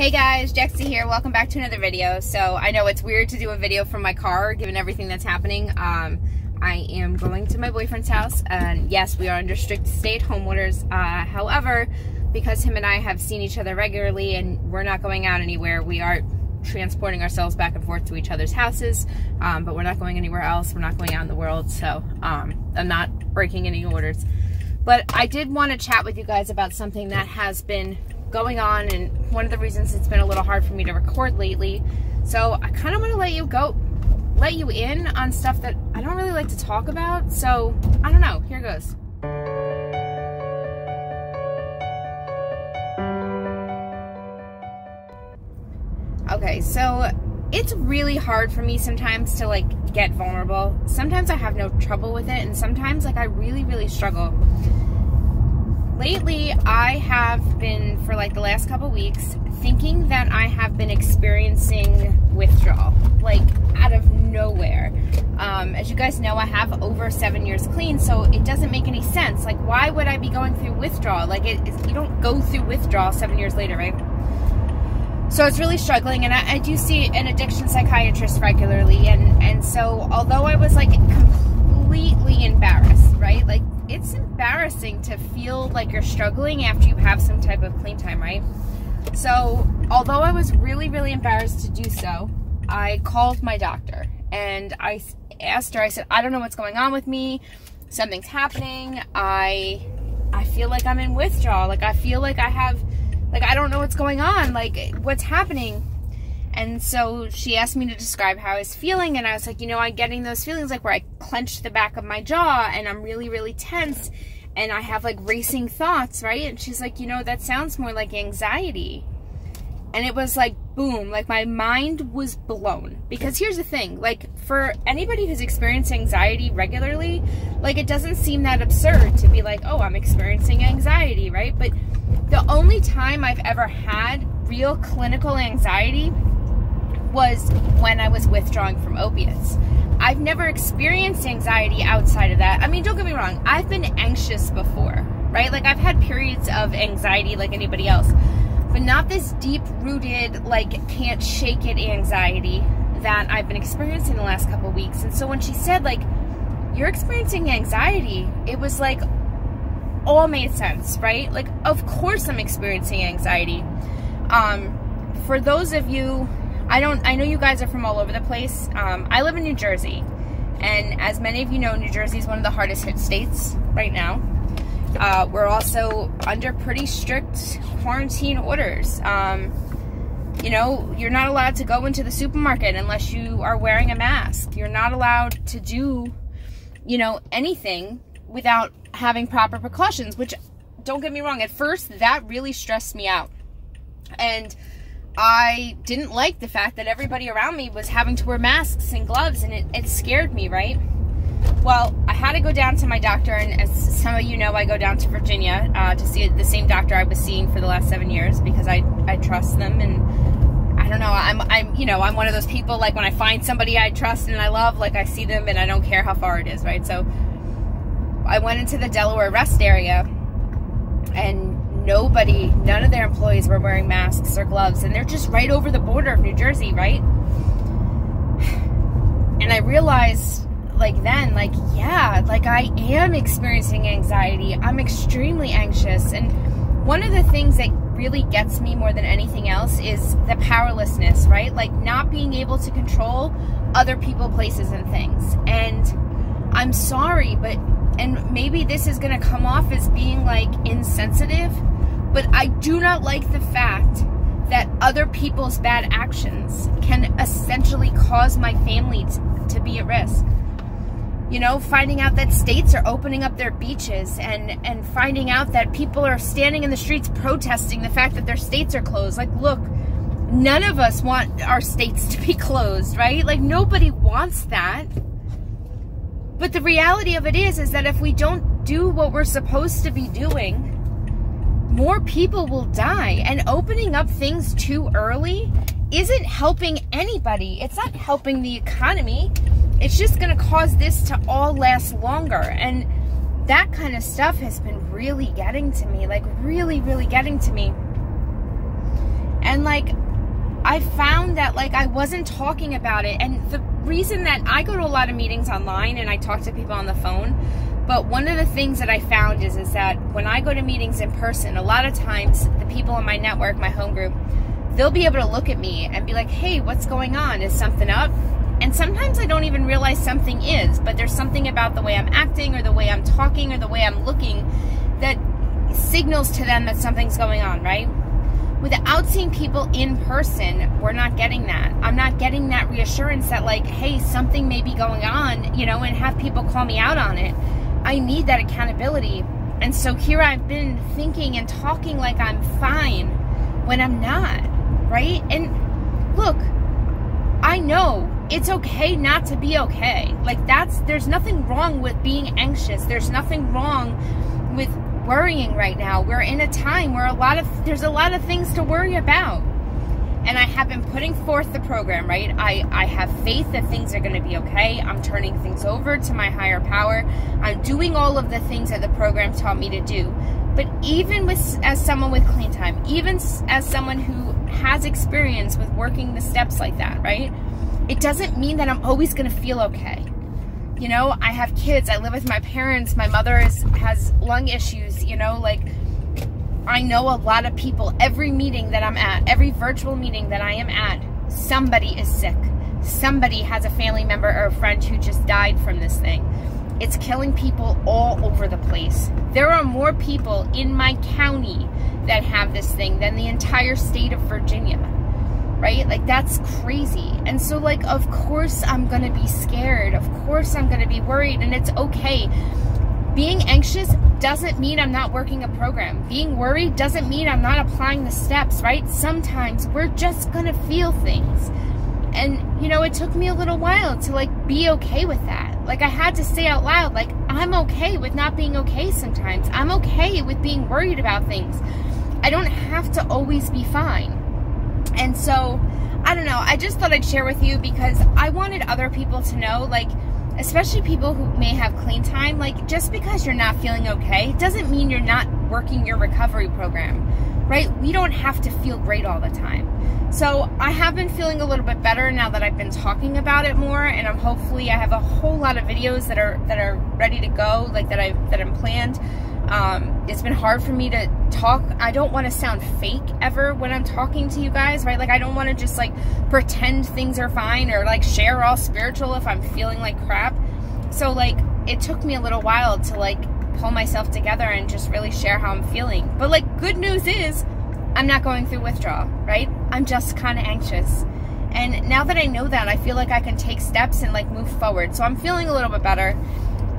Hey guys, Jexy here. Welcome back to another video. So I know it's weird to do a video from my car given everything that's happening. I am going to my boyfriend's house, and yes, we are under strict stay-at-home orders. However, because him and I have seen each other regularly and we're not going out anywhere, we are transporting ourselves back and forth to each other's houses, but we're not going anywhere else. We're not going out in the world, so I'm not breaking any orders. But I did want to chat with you guys about something that has been going on, and one of the reasons it's been a little hard for me to record lately. So I kind of want to let you in on stuff that I don't really like to talk about. So I don't know, here goes. Okay, so it's really hard for me sometimes to like get vulnerable. Sometimes I have no trouble with it, and sometimes like I really struggle. Lately, I have been, for like the last couple weeks, thinking that I have been experiencing withdrawal, like out of nowhere. As you guys know, I have over 7 years clean, so it doesn't make any sense. Like, why would I be going through withdrawal? Like, you don't go through withdrawal 7 years later, right? So it's really struggling, and I do see an addiction psychiatrist regularly, and so although I was like completely embarrassed, right? Like, it's embarrassing to feel like you're struggling after you have some type of clean time, right? So although I was really embarrassed to do so, I called my doctor and I asked her, I said, I don't know what's going on with me. Something's happening. I feel like I'm in withdrawal. Like, I feel like I don't know what's going on. Like, what's happening? And so she asked me to describe how I was feeling, and I was like, you know, I'm getting those feelings like where I clench the back of my jaw and I'm really tense and I have like racing thoughts, right? And she's like, you know, that sounds more like anxiety. And it was like, boom, like my mind was blown. Because here's the thing, like for anybody who's experiencing anxiety regularly, like it doesn't seem that absurd to be like, oh, I'm experiencing anxiety, right? But the only time I've ever had real clinical anxiety was when I was withdrawing from opiates. I've never experienced anxiety outside of that. I mean, don't get me wrong, I've been anxious before, right? Like, I've had periods of anxiety like anybody else, but not this deep-rooted, like, can't shake it anxiety that I've been experiencing the last couple of weeks. And so when she said, like, you're experiencing anxiety, it was like, all made sense, right? Like, of course I'm experiencing anxiety. For those of you, I know you guys are from all over the place. I live in New Jersey, and as many of you know, New Jersey is one of the hardest hit states right now. We're also under pretty strict quarantine orders. You know, you're not allowed to go into the supermarket unless you are wearing a mask. You're not allowed to do, you know, anything without having proper precautions, which, don't get me wrong, at first that really stressed me out. And I didn't like the fact that everybody around me was having to wear masks and gloves, and it scared me, right? Well, I had to go down to my doctor, and as some of you know, I go down to Virginia to see the same doctor I was seeing for the last 7 years because I trust them, and I don't know, I'm one of those people, like when I find somebody I trust and I love, like I see them and I don't care how far it is, right? So I went into the Delaware rest area, and none of their employees were wearing masks or gloves, and they're just right over the border of New Jersey, right? And I realized, like then, like, yeah, like I am experiencing anxiety. I'm extremely anxious, and one of the things that really gets me more than anything else is the powerlessness, right? Like not being able to control other people, places, and things. And I'm sorry, but, and maybe this is gonna come off as being like insensitive, but I do not like the fact that other people's bad actions can essentially cause my family to be at risk. You know, finding out that states are opening up their beaches, and finding out that people are standing in the streets protesting the fact that their states are closed. Like, look, none of us want our states to be closed, right? Like, nobody wants that. But the reality of it is that if we don't do what we're supposed to be doing, more people will die. And opening up things too early isn't helping anybody. It's not helping the economy. It's just going to cause this to all last longer. And that kind of stuff has been really getting to me, like really getting to me. And like, I found that like I wasn't talking about it. And the reason that I go to a lot of meetings online and I talk to people on the phone, but one of the things that I found is that when I go to meetings in person, a lot of times the people in my network, my home group, they'll be able to look at me and be like, hey, what's going on? Is something up? And sometimes I don't even realize something is, but there's something about the way I'm acting or the way I'm talking or the way I'm looking that signals to them that something's going on, right? Without seeing people in person, we're not getting that. I'm not getting that reassurance that like, hey, something may be going on, you know, and have people call me out on it. I need that accountability. And so here I've been thinking and talking like I'm fine when I'm not, right? And look, I know it's okay not to be okay. Like there's nothing wrong with being anxious. There's nothing wrong with worrying right now. We're in a time where there's a lot of things to worry about. And I have been putting forth the program, right? I have faith that things are going to be okay. I'm turning things over to my higher power. I'm doing all of the things that the program taught me to do. But even as someone with clean time, even as someone who has experience with working the steps like that, right? It doesn't mean that I'm always going to feel okay. You know, I have kids. I live with my parents. My mother has lung issues, you know, like I know a lot of people. Every meeting that I'm at, every virtual meeting that I am at, somebody is sick. Somebody has a family member or a friend who just died from this thing. It's killing people all over the place. There are more people in my county that have this thing than the entire state of Virginia, right? Like, that's crazy. And so, like, of course I'm gonna be scared. Of course I'm gonna be worried, and it's okay. Being anxious doesn't mean I'm not working a program. Being worried doesn't mean I'm not applying the steps, right? Sometimes we're just gonna feel things. And, you know, it took me a little while to, like, be okay with that. Like, I had to say out loud, like, I'm okay with not being okay sometimes. I'm okay with being worried about things. I don't have to always be fine. And so, I don't know, I just thought I'd share with you because I wanted other people to know, like, especially people who may have clean time, like, just because you're not feeling okay doesn't mean you're not working your recovery program, right? We don't have to feel great all the time. So I have been feeling a little bit better now that I've been talking about it more, and hopefully I have a whole lot of videos that are ready to go, like that I'm planned. It's been hard for me to talk. I don't want to sound fake ever when I'm talking to you guys, right? Like, I don't want to just, like, pretend things are fine or, like, share all spiritual if I'm feeling like crap. So, like, it took me a little while to, like, pull myself together and just really share how I'm feeling. But, like, good news is I'm not going through withdrawal, right? I'm just kind of anxious. And now that I know that, I feel like I can take steps and, like, move forward. So I'm feeling a little bit better.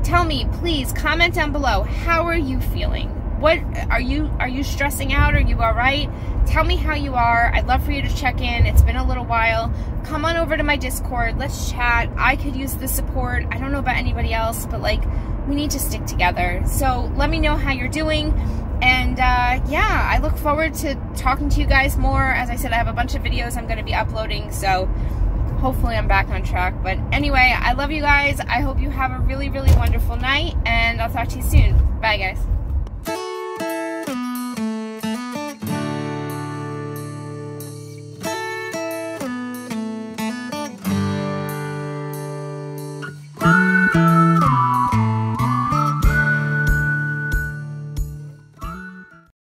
Tell me, please, comment down below. How are you feeling? What are you stressing out? Are you all right? Tell me how you are. I'd love for you to check in. It's been a little while. Come on over to my Discord. Let's chat. I could use the support. I don't know about anybody else, but, like, we need to stick together. So let me know how you're doing. And yeah, I look forward to talking to you guys more. As I said, I have a bunch of videos I'm going to be uploading, so hopefully I'm back on track. But anyway, I love you guys. I hope you have a really, really wonderful night, and I'll talk to you soon. Bye, guys.